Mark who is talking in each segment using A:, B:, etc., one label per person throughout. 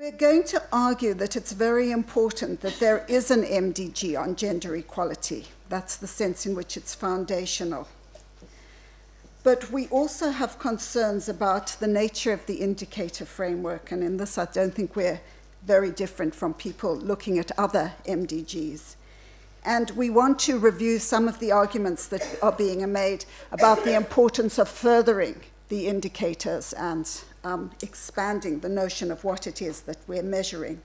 A: We're going to argue that it's very important that there is an MDG on gender equality. That's the sense in which it's foundational. But we also have concerns about the nature of the indicator framework, and in this I don't think we're very different from people looking at other MDGs. And we want to review some of the arguments that are being made about the importance of furthering the indicators and expanding the notion of what it is that we're measuring.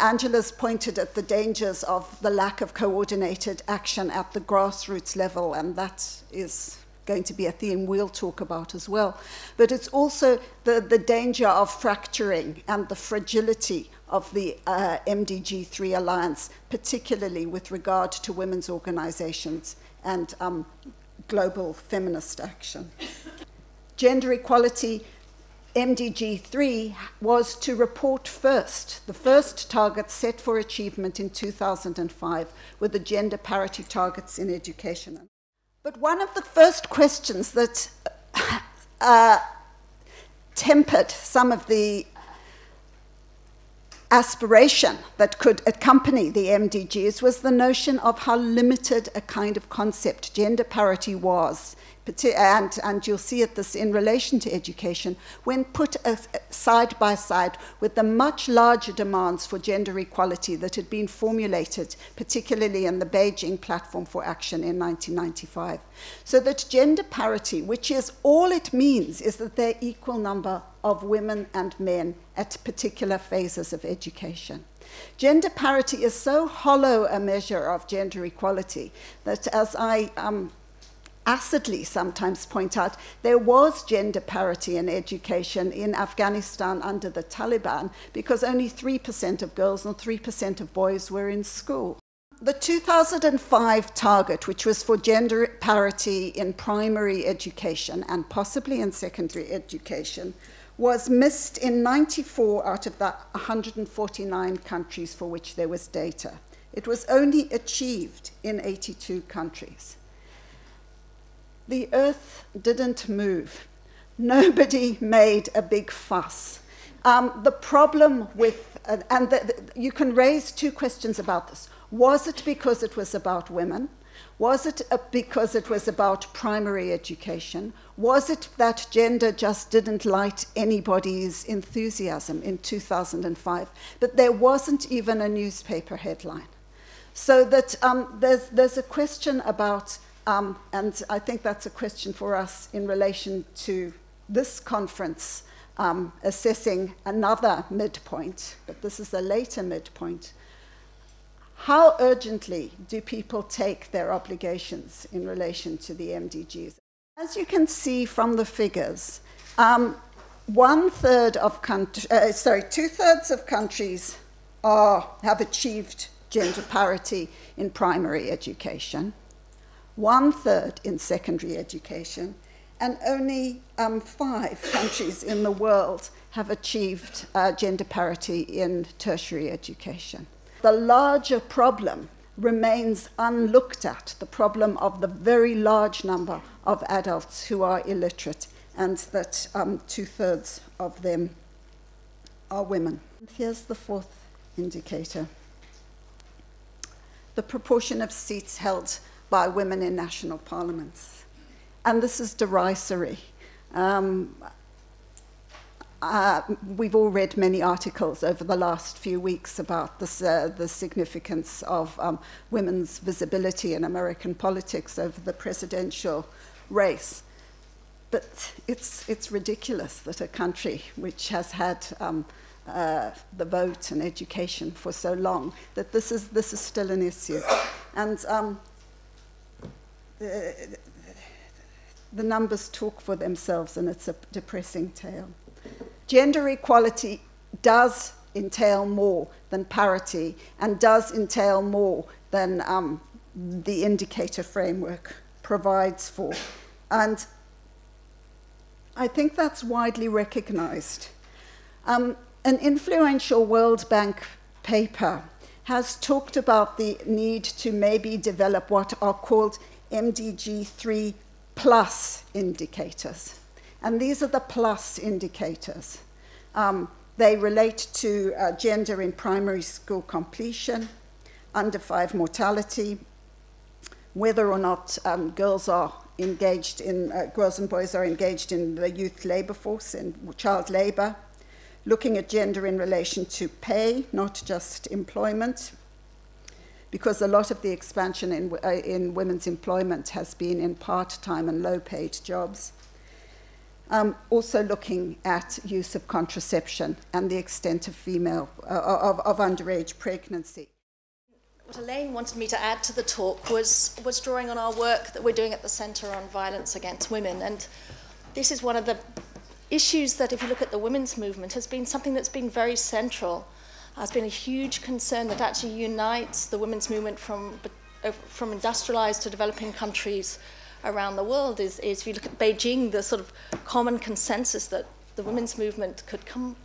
A: Angela's pointed at the dangers of the lack of coordinated action at the grassroots level, and that is going to be a theme we'll talk about as well. But it's also the danger of fracturing and the fragility of the MDG3 Alliance, particularly with regard to women's organizations and global feminist action. Gender equality, MDG3 was to report first. The first targets set for achievement in 2005 were the gender parity targets in education. But one of the first questions that tempered some of the aspiration that could accompany the MDGs was the notion of how limited a kind of concept gender parity was. And you'll see this in relation to education, when put side by side with the much larger demands for gender equality that had been formulated, particularly in the Beijing Platform for Action in 1995. So that gender parity, which is all it means, is that there are equal number of women and men at particular phases of education. Gender parity is so hollow a measure of gender equality that, as I acidly sometimes point out, there was gender parity in education in Afghanistan under the Taliban because only 3% of girls and 3% of boys were in school. The 2005 target, which was for gender parity in primary education and possibly in secondary education, was missed in 94 out of the 149 countries for which there was data. It was only achieved in 82 countries. The earth didn't move. Nobody made a big fuss. The problem with, you can raise two questions about this. Was it because it was about women? Was it because it was about primary education? Was it that gender just didn't light anybody's enthusiasm in 2005? But there wasn't even a newspaper headline. So that there's a question about, and I think that's a question for us in relation to this conference, assessing another midpoint, but this is a later midpoint. How urgently do people take their obligations in relation to the MDGs? As you can see from the figures, 2/3 of countries have achieved gender parity in primary education, 1/3 in secondary education, and only 5 countries in the world have achieved gender parity in tertiary education. The larger problem remains unlooked at, the problem of the very large number of adults who are illiterate, and that 2/3 of them are women. And here's the fourth indicator. The proportion of seats held by women in national parliaments. And this is derisory. We've all read many articles over the last few weeks about this, the significance of women's visibility in American politics over the presidential race. But it's ridiculous that a country which has had the vote and education for so long, that this is still an issue. And the numbers talk for themselves, and it's a depressing tale. Gender equality does entail more than parity and does entail more than the indicator framework provides for. And I think that's widely recognized. An influential World Bank paper has talked about the need to maybe develop what are called MDG3 plus indicators. And these are the plus indicators. They relate to gender in primary school completion, under 5 mortality, whether or not girls and boys are engaged in the youth labour force and child labour, looking at gender in relation to pay, not just employment, because a lot of the expansion in women's employment has been in part-time and low-paid jobs. Also looking at use of contraception and the extent of of underage pregnancy.
B: What Elaine wanted me to add to the talk was drawing on our work that we're doing at the Centre on Violence Against Women. And this is one of the issues that, if you look at the women's movement, has been something that's been very central. Has been a huge concern that actually unites the women's movement from industrialized to developing countries around the world. Is if you look at Beijing, the sort of common consensus that the women's movement could come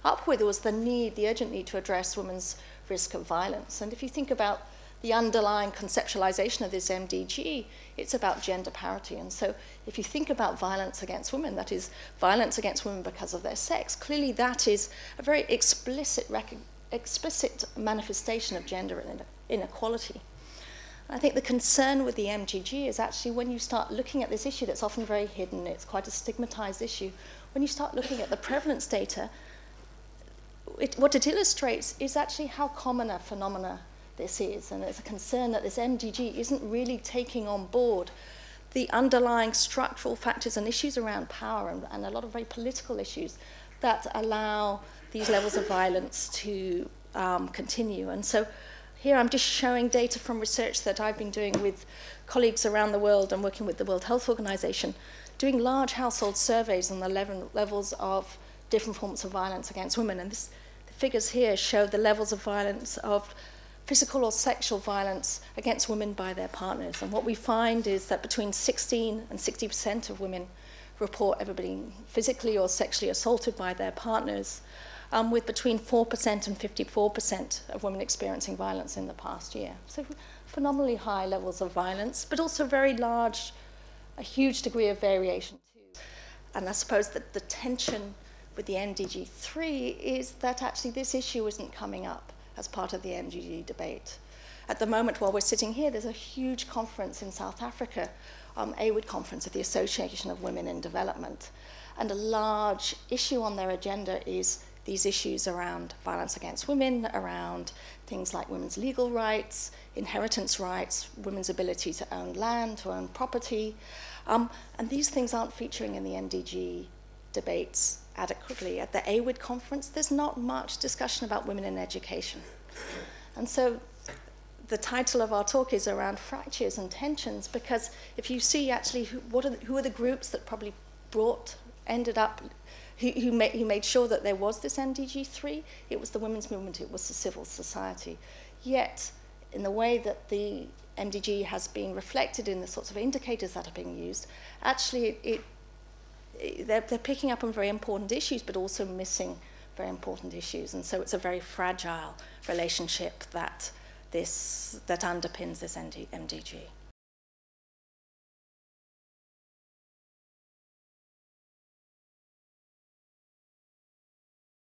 B: up with was the urgent need to address women's risk of violence. And if you think about the underlying conceptualization of this MDG, it's about gender parity. And so if you think about violence against women, that is violence against women because of their sex, clearly that is a very explicit manifestation of gender inequality. I think the concern with the MDG is actually when you start looking at this issue that's often very hidden, it's quite a stigmatized issue, when you start looking at the prevalence data, what it illustrates is actually how common a phenomena this is. And there's a concern that this MDG isn't really taking on board the underlying structural factors and issues around power and a lot of very political issues that allow these levels of violence to continue. And so here I'm just showing data from research that I've been doing with colleagues around the world and working with the World Health Organization, doing large household surveys on the levels of different forms of violence against women. And the figures here show the levels of violence, of physical or sexual violence against women by their partners. And what we find is that between 16 and 60% of women report ever being physically or sexually assaulted by their partners, with between 4% and 54% of women experiencing violence in the past year. So phenomenally high levels of violence, but also a huge degree of variation too. And I suppose that the tension with the MDG 3 is that actually this issue isn't coming up as part of the MDG debate. At the moment, while we're sitting here, there's a huge conference in South Africa, AWID conference of the Association of Women in Development. And a large issue on their agenda is these issues around violence against women, around things like women's legal rights, inheritance rights, women's ability to own land, to own property. And these things aren't featuring in the MDG debates adequately. At the AWID conference, there's not much discussion about women in education. And so the title of our talk is around fractures and tensions, because if you see actually who are the groups that probably who made sure that there was this MDG 3, it was the women's movement, it was the civil society. Yet, in the way that the MDG has been reflected in the sorts of indicators that are being used, actually they're picking up on very important issues, but also missing very important issues. And so it's a very fragile relationship that underpins this MDG.